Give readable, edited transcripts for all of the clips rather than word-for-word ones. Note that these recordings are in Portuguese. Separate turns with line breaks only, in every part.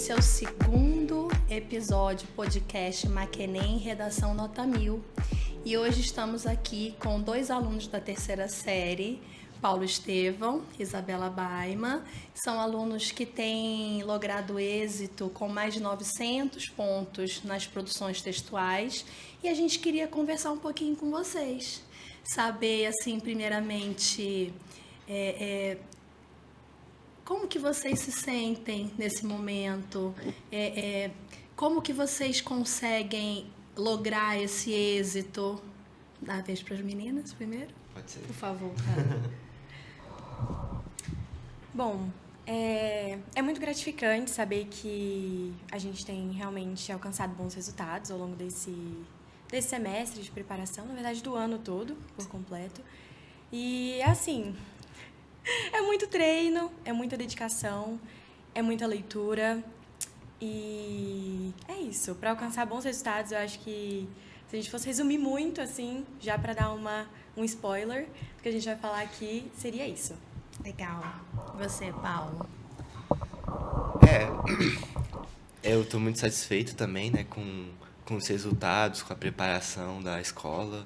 Esse é o segundo episódio podcast Maquenem Redação Nota 1000. E hoje estamos aqui com dois alunos da terceira série, Paulo Estevão, Isabela Baima. São alunos que têm logrado êxito com mais de 900 pontos nas produções textuais. E a gente queria conversar um pouquinho com vocês. Saber, assim, primeiramente, como que vocês se sentem nesse momento? Como que vocês conseguem lograr esse êxito? Dá a vez para as meninas primeiro?
Pode ser.
Por favor, cara.
Bom, é muito gratificante saber que a gente tem realmente alcançado bons resultados ao longo desse semestre de preparação, na verdade do ano todo, por completo. E assim, é muito treino, é muita dedicação, é muita leitura e é isso. Para alcançar bons resultados, eu acho que se a gente fosse resumir muito, assim, já para dar um spoiler do que a gente vai falar aqui, seria isso.
Legal. E você, Paulo?
Eu estou muito satisfeito também, né, com os resultados, com a preparação da escola.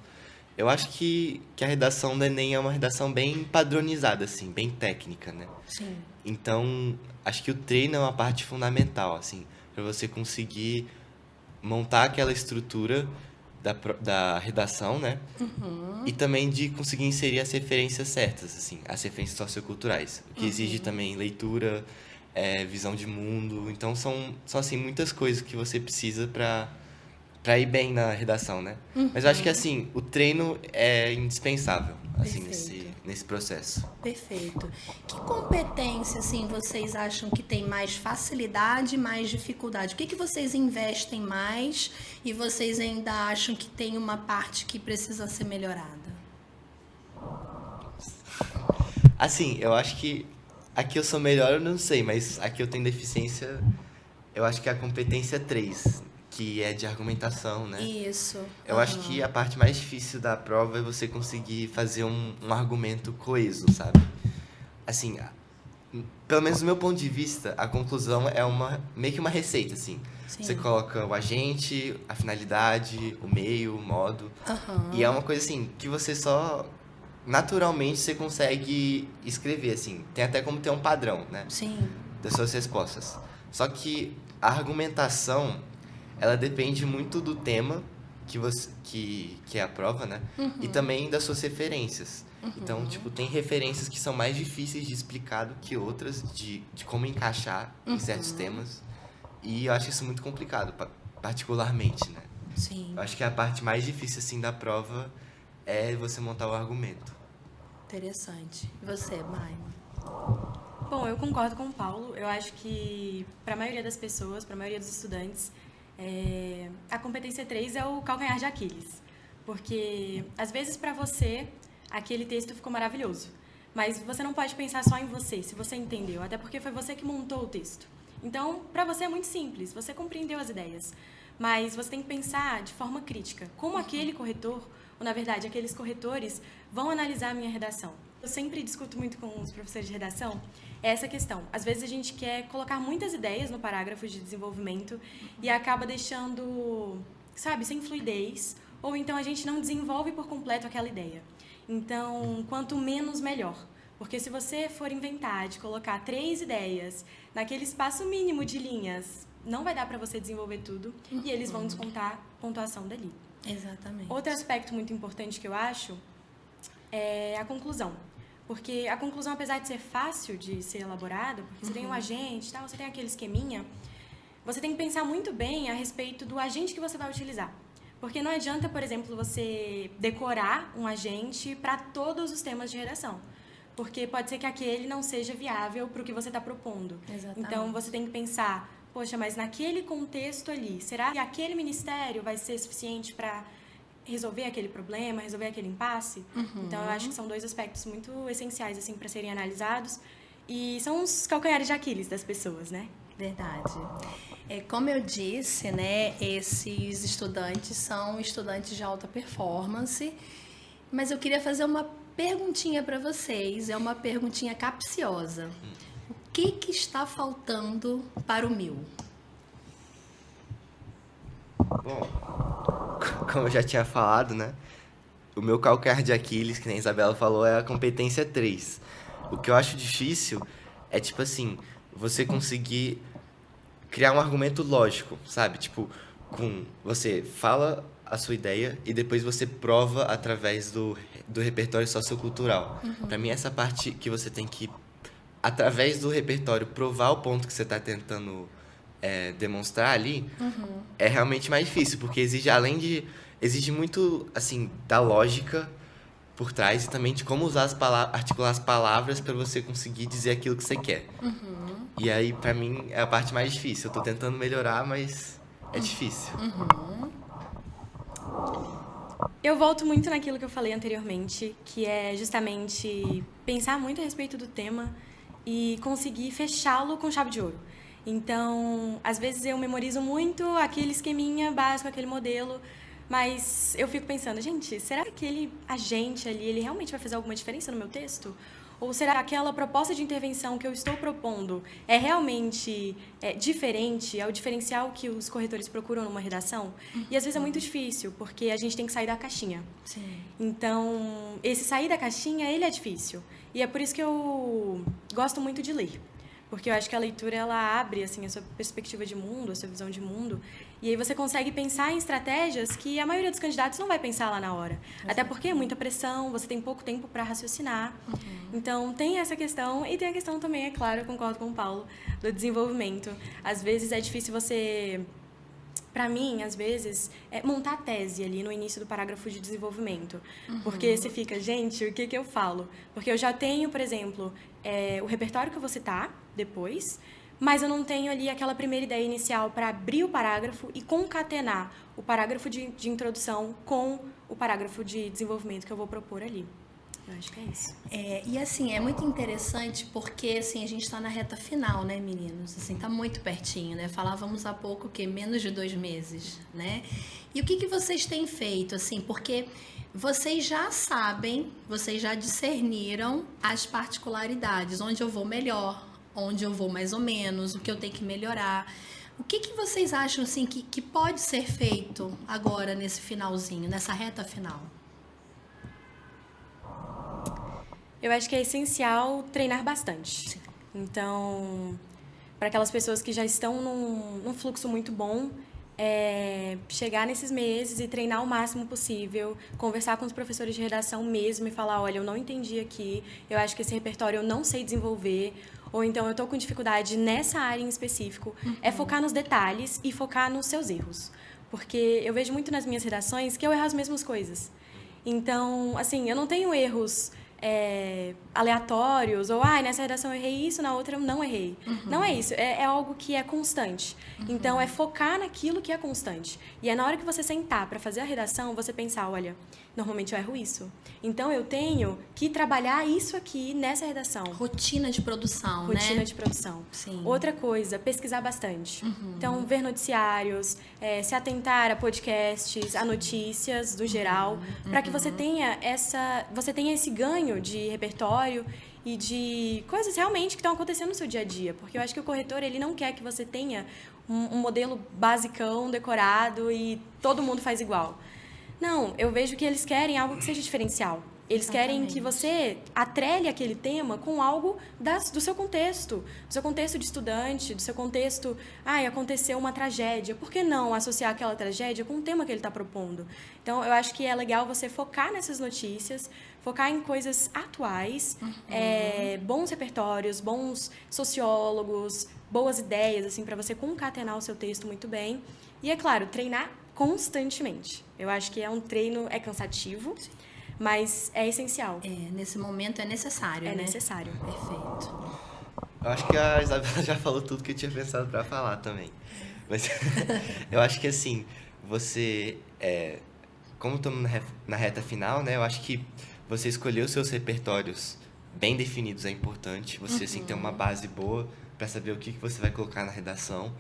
Eu acho que a redação do Enem é uma redação bem padronizada, assim, bem técnica, né?
Sim.
Então, acho que o treino é uma parte fundamental, assim, para você conseguir montar aquela estrutura da redação, né? Uhum. E também de conseguir inserir as referências certas, assim, as referências socioculturais, o que exige também leitura, visão de mundo. Então, são assim, muitas coisas que você precisa para ir bem na redação, né? Mas eu acho que, assim, o treino é indispensável, assim, nesse processo.
Perfeito. Que competência, assim, vocês acham que tem mais facilidade e mais dificuldade? O que vocês investem mais e vocês ainda acham que tem uma parte que precisa ser melhorada?
Assim, eu acho que aqui eu sou melhor, eu não sei, mas aqui eu tenho deficiência, eu acho que é a competência 3, que é de argumentação, né?
Isso.
Eu acho que a parte mais difícil da prova é você conseguir fazer um argumento coeso, sabe? Assim, pelo menos do meu ponto de vista, a conclusão é meio que uma receita, assim. Sim. Você coloca o agente, a finalidade, o meio, o modo. E é uma coisa, assim, que você só naturalmente você consegue escrever, assim. Tem até como ter um padrão, né?
Sim.
Das suas respostas. Só que a argumentação, ela depende muito do tema que é a prova, né? E também das suas referências. Então, tipo, tem referências que são mais difíceis de explicar do que outras, de como encaixar em certos temas. E eu acho isso muito complicado, particularmente, né?
Sim.
Eu acho que a parte mais difícil, assim, da prova é você montar o argumento.
Interessante. E você, Maima?
Bom, eu concordo com o Paulo. Eu acho que, para a maioria das pessoas, para a maioria dos estudantes, a competência 3 é o calcanhar de Aquiles. Porque, às vezes, para você, aquele texto ficou maravilhoso. Mas você não pode pensar só em você, se você entendeu. Até porque foi você que montou o texto. Então, para você é muito simples. Você compreendeu as ideias. Mas você tem que pensar de forma crítica. Como aquele corretor, ou, na verdade, aqueles corretores, vão analisar a minha redação. Eu sempre discuto muito com os professores de redação essa questão. Às vezes a gente quer colocar muitas ideias no parágrafo de desenvolvimento e acaba deixando, sabe, sem fluidez, ou então a gente não desenvolve por completo aquela ideia. Então, quanto menos, melhor. Porque se você for inventar de colocar 3 ideias naquele espaço mínimo de linhas, não vai dar para você desenvolver tudo e eles vão descontar pontuação dali.
Exatamente.
Outro aspecto muito importante que eu acho é a conclusão. Porque a conclusão, apesar de ser fácil de ser elaborada, porque você tem um agente, tal, você tem aquele esqueminha, você tem que pensar muito bem a respeito do agente que você vai utilizar. Porque não adianta, por exemplo, você decorar um agente para todos os temas de redação. Porque pode ser que aquele não seja viável para o que você está propondo.
Exatamente. Então,
você tem que pensar, poxa, mas naquele contexto ali, será que aquele ministério vai ser suficiente para resolver aquele problema, resolver aquele impasse? Então, eu acho que são 2 aspectos muito essenciais, assim, para serem analisados. E são os calcanhares de Aquiles das pessoas, né?
Verdade. Como eu disse, né, esses estudantes são estudantes de alta performance, mas eu queria fazer uma perguntinha para vocês, é uma perguntinha capciosa. O que está faltando para o 1000?
Bom, como eu já tinha falado, né? O meu calcanhar de Aquiles, que nem a Isabela falou, é a competência 3. O que eu acho difícil é, tipo assim, você conseguir criar um argumento lógico, sabe? Tipo, você fala a sua ideia e depois você prova através do repertório sociocultural. Pra mim, essa parte que você tem que, através do repertório, provar o ponto que você tá tentando demonstrar ali, é realmente mais difícil, porque exige muito, assim, da lógica por trás e também de como usar articular as palavras para você conseguir dizer aquilo que você quer. E aí, pra mim, é a parte mais difícil. Eu tô tentando melhorar, mas é difícil.
Eu volto muito naquilo que eu falei anteriormente, que é justamente pensar muito a respeito do tema e conseguir fechá-lo com chave de ouro. Então, às vezes eu memorizo muito aquele esqueminha básico, aquele modelo, mas eu fico pensando, gente, será que aquele agente ali, ele realmente vai fazer alguma diferença no meu texto? Ou será que aquela proposta de intervenção que eu estou propondo é realmente diferente, é o diferencial que os corretores procuram numa redação? E às vezes é muito difícil, porque a gente tem que sair da caixinha.
Sim.
Então, esse sair da caixinha, ele é difícil. E é por isso que eu gosto muito de ler. Porque eu acho que a leitura, ela abre assim, a sua perspectiva de mundo, a sua visão de mundo. E aí você consegue pensar em estratégias que a maioria dos candidatos não vai pensar lá na hora. Até porque é muita pressão, você tem pouco tempo para raciocinar. Então, tem essa questão. E tem a questão também, é claro, eu concordo com o Paulo, do desenvolvimento. Às vezes é difícil você... Para mim, às vezes, montar a tese ali no início do parágrafo de desenvolvimento. Porque você fica, gente, o que eu falo? Porque eu já tenho, por exemplo, o repertório que eu vou citar depois, mas eu não tenho ali aquela primeira ideia inicial para abrir o parágrafo e concatenar o parágrafo de introdução com o parágrafo de desenvolvimento que eu vou propor ali. Eu acho que é isso.
E assim, é muito interessante porque assim, a gente está na reta final, né, meninos? Assim, tá muito pertinho, né? Falávamos há pouco que menos de 2 meses, né? E o que vocês têm feito, assim? Porque vocês já sabem, vocês já discerniram as particularidades, onde eu vou melhor, onde eu vou mais ou menos, o que eu tenho que melhorar. O que vocês acham, assim, que pode ser feito agora nesse finalzinho, nessa reta final?
Eu acho que é essencial treinar bastante. Sim. Então, para aquelas pessoas que já estão num fluxo muito bom, chegar nesses meses e treinar o máximo possível, conversar com os professores de redação mesmo e falar, olha, eu não entendi aqui, eu acho que esse repertório eu não sei desenvolver, ou então eu estou com dificuldade nessa área em específico. É focar nos detalhes e focar nos seus erros. Porque eu vejo muito nas minhas redações que eu erro as mesmas coisas. Então, assim, eu não tenho erros... aleatórios, ou nessa redação eu errei isso, na outra eu não errei. Não é isso, é algo que é constante. Então, é focar naquilo que é constante. E é na hora que você sentar para fazer a redação, você pensar, olha, normalmente eu erro isso. Então, eu tenho que trabalhar isso aqui nessa redação.
Rotina de produção, né?
Rotina de produção.
Sim.
Outra coisa, pesquisar bastante. Então, ver noticiários, se atentar a podcasts, a notícias do geral, para que você tenha esse ganho de repertório e de coisas realmente que estão acontecendo no seu dia a dia. Porque eu acho que o corretor, ele não quer que você tenha um modelo basicão, decorado e todo mundo faz igual. Não, eu vejo que eles querem algo que seja diferencial. Eles querem que você atrele aquele tema com algo do seu contexto de estudante, do seu contexto, aconteceu uma tragédia. Por que não associar aquela tragédia com o tema que ele está propondo? Então, eu acho que é legal você focar nessas notícias, focar em coisas atuais, bons repertórios, bons sociólogos, boas ideias, assim, para você concatenar o seu texto muito bem. E, é claro, treinar constantemente. Eu acho que treino é cansativo, mas é essencial.
Nesse momento é necessário, né?
É necessário.
Perfeito.
Eu acho que a Isabela já falou tudo que eu tinha pensado pra falar também. Mas eu acho que, assim, você... como estamos na reta final, né? Eu acho que você escolher os seus repertórios bem definidos é importante. Você, assim, ter uma base boa para saber o que você vai colocar na redação.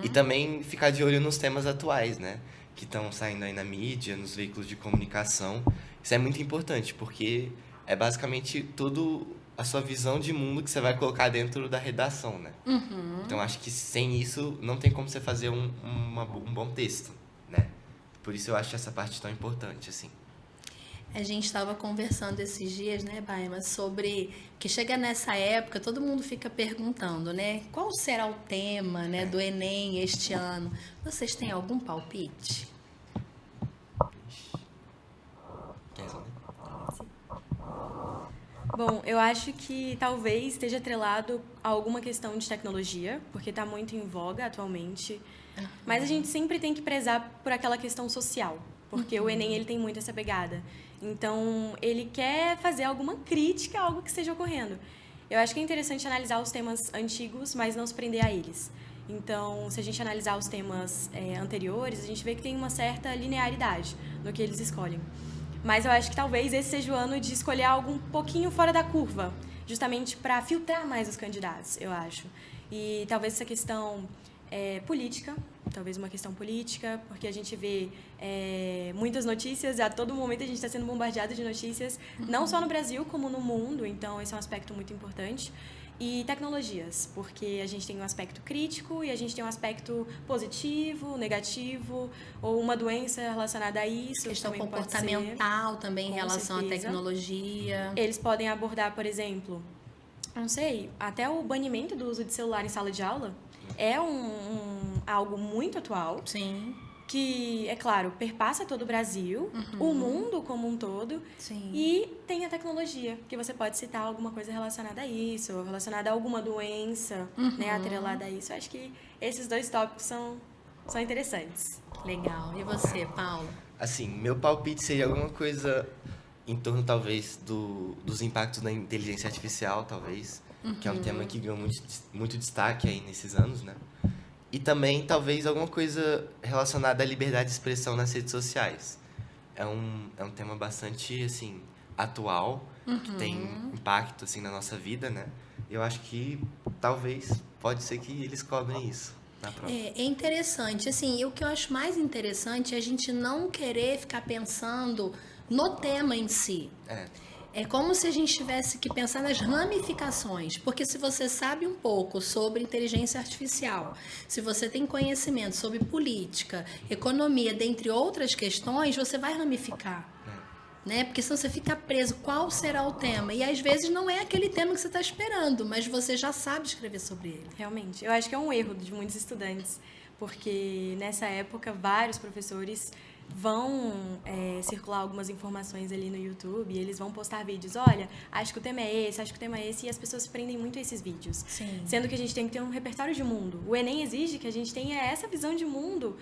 E também ficar de olho nos temas atuais, né? Que estão saindo aí na mídia, nos veículos de comunicação. Isso é muito importante, porque é basicamente toda a sua visão de mundo que você vai colocar dentro da redação, né? Então, acho que sem isso não tem como você fazer um bom texto, né? Por isso eu acho essa parte tão importante, assim.
A gente estava conversando esses dias, né, Baima, sobre que chega nessa época, todo mundo fica perguntando, né, qual será o tema, né, do Enem este ano. Vocês têm algum palpite?
Quer responder?
Bom, eu acho que talvez esteja atrelado a alguma questão de tecnologia, porque está muito em voga atualmente. Mas a gente sempre tem que prezar por aquela questão social, porque o Enem ele tem muito essa pegada. Então, ele quer fazer alguma crítica a algo que esteja ocorrendo. Eu acho que é interessante analisar os temas antigos, mas não se prender a eles. Então, se a gente analisar os temas anteriores, a gente vê que tem uma certa linearidade no que eles escolhem. Mas eu acho que talvez esse seja o ano de escolher algo um pouquinho fora da curva, justamente para filtrar mais os candidatos, eu acho. E talvez essa questão política, talvez uma questão política, porque a gente vê muitas notícias, a todo momento a gente está sendo bombardeado de notícias, não só no Brasil, como no mundo, então esse é um aspecto muito importante. E tecnologias, porque a gente tem um aspecto crítico e a gente tem um aspecto positivo, negativo, ou uma doença relacionada a isso.
Questão
também
comportamental também em relação à
certeza.
Tecnologia.
Eles podem abordar, por exemplo, não sei, até o banimento do uso de celular em sala de aula é algo muito atual.
Sim.
Que, é claro, perpassa todo o Brasil, o mundo como um todo.
Sim.
E tem a tecnologia, que você pode citar alguma coisa relacionada a isso, relacionada a alguma doença, né, atrelada a isso. Eu acho que esses dois tópicos são interessantes.
Legal. E você, Paulo?
Assim, meu palpite seria alguma coisa em torno, talvez, dos impactos da inteligência artificial, talvez, que é um tema que ganhou muito destaque aí nesses anos, né? E também, talvez, alguma coisa relacionada à liberdade de expressão nas redes sociais. É um tema bastante, assim, atual, que tem impacto, assim, na nossa vida, né? Eu acho que, talvez, pode ser que eles cobrem isso na prova.
É interessante, assim, e o que eu acho mais interessante é a gente não querer ficar pensando no tema em si. É como se a gente tivesse que pensar nas ramificações, porque se você sabe um pouco sobre inteligência artificial, se você tem conhecimento sobre política, economia, dentre outras questões, você vai ramificar. Né? Porque senão você fica preso, qual será o tema? E às vezes não é aquele tema que você está esperando, mas você já sabe escrever sobre ele.
Realmente. Eu acho que é um erro de muitos estudantes, porque nessa época vários professores vão circular algumas informações ali no YouTube e eles vão postar vídeos. Olha, acho que o tema é esse, acho que o tema é esse, e as pessoas se prendem muito a esses vídeos.
Sim.
Sendo que a gente tem que ter um repertório de mundo. O Enem exige que a gente tenha essa visão de mundo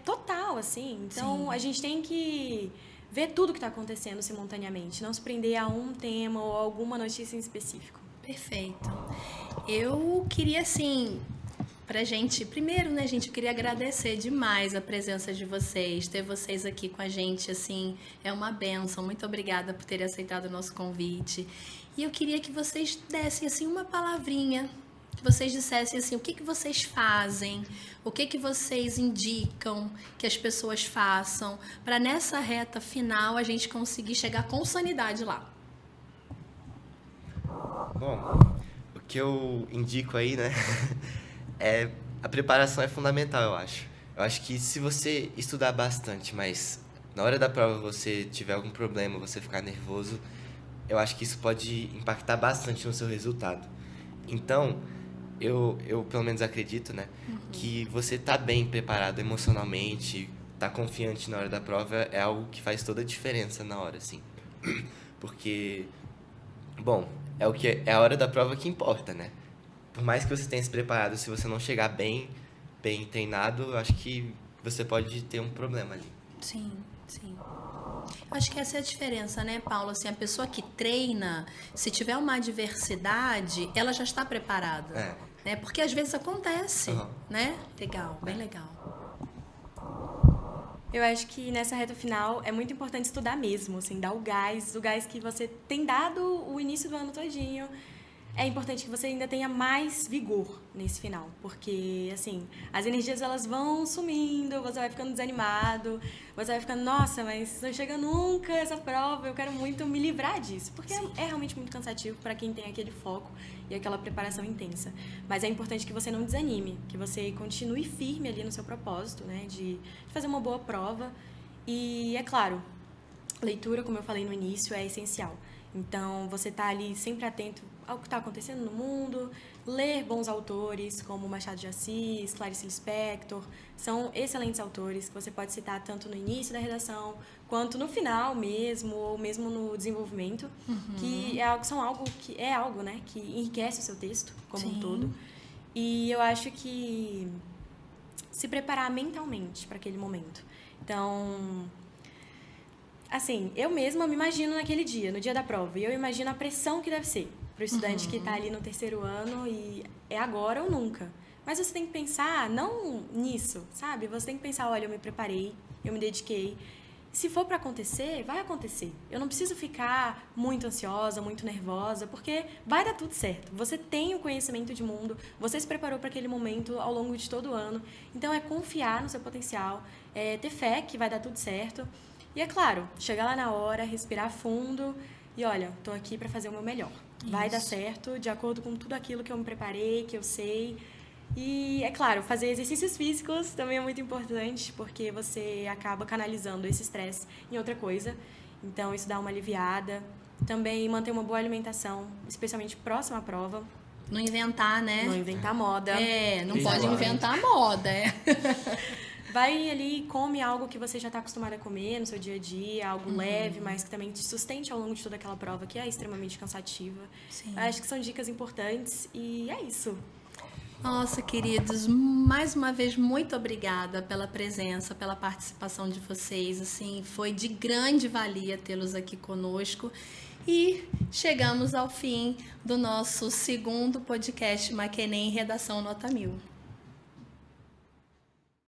total, assim. Então,
Sim.
a gente tem que ver tudo que está acontecendo simultaneamente, não se prender a um tema ou a alguma notícia em específico.
Perfeito. Eu queria, assim, pra gente, primeiro, né, gente, eu queria agradecer demais a presença de vocês, ter vocês aqui com a gente, assim, é uma bênção. Muito obrigada por terem aceitado o nosso convite. E eu queria que vocês dessem, assim, uma palavrinha, que vocês dissessem, assim, o que vocês fazem, o que vocês indicam que as pessoas façam, para nessa reta final a gente conseguir chegar com sanidade lá.
Bom, o que eu indico aí, né, a preparação é fundamental, eu acho. Eu acho que se você estudar bastante, mas na hora da prova você tiver algum problema, você ficar nervoso, eu acho que isso pode impactar bastante no seu resultado. Então, eu pelo menos acredito, né, que você tá bem preparado emocionalmente, tá confiante na hora da prova é algo que faz toda a diferença na hora, assim. Porque, bom, é a hora da prova que importa, né? Por mais que você tenha se preparado, se você não chegar bem treinado, eu acho que você pode ter um problema ali.
Sim, sim. Eu acho que essa é a diferença, né, Paulo? Assim, a pessoa que treina, se tiver uma adversidade, ela já está preparada. Né? Porque às vezes acontece, né? Legal, bem legal.
Eu acho que nessa reta final é muito importante estudar mesmo, assim, dar o gás que você tem dado o início do ano todinho. é importante que você ainda tenha mais vigor nesse final, porque, assim, as energias elas vão sumindo, você vai ficando desanimado, você vai ficando, nossa, mas não chega nunca essa prova, eu quero muito me livrar disso, porque é realmente muito cansativo para quem tem aquele foco e aquela preparação intensa. Mas é importante que você não desanime, que você continue firme ali no seu propósito, né, de fazer uma boa prova. E, é claro, leitura, como eu falei no início, é essencial. Então, você tá ali sempre atento ao que está acontecendo no mundo, ler bons autores como Machado de Assis, Clarice Lispector, são excelentes autores que você pode citar tanto no início da redação, quanto no final mesmo, ou mesmo no desenvolvimento, que são algo que é algo, né, que enriquece o seu texto como um todo. E eu acho que se preparar mentalmente para aquele momento. Então, assim, eu mesma me imagino naquele dia, no dia da prova, e eu imagino a pressão que deve ser para o estudante que está ali no terceiro ano e é agora ou nunca. Mas você tem que pensar não nisso, sabe? Você tem que pensar, olha, eu me preparei, eu me dediquei. Se for para acontecer, vai acontecer. Eu não preciso ficar muito ansiosa, muito nervosa, porque vai dar tudo certo. Você tem o conhecimento de mundo, você se preparou para aquele momento ao longo de todo o ano. Então, é confiar no seu potencial, é ter fé que vai dar tudo certo. E, é claro, chegar lá na hora, respirar fundo e, olha, tô aqui para fazer o meu melhor. Vai dar certo, de acordo com tudo aquilo que eu me preparei, que eu sei. E, é claro, fazer exercícios físicos também é muito importante, porque você acaba canalizando esse estresse em outra coisa. Então, isso dá uma aliviada. Também manter uma boa alimentação, especialmente próxima à prova.
Não inventar, né?
Não inventar moda.
Não pode inventar moda,
Vai ali e come algo que você já está acostumado a comer no seu dia a dia, algo leve, mas que também te sustente ao longo de toda aquela prova, que é extremamente cansativa.
Sim.
Acho que são dicas importantes e é isso.
Nossa, queridos, mais uma vez, muito obrigada pela presença, pela participação de vocês. Assim, foi de grande valia tê-los aqui conosco. E chegamos ao fim do nosso segundo podcast Maquenem Redação Nota 1000.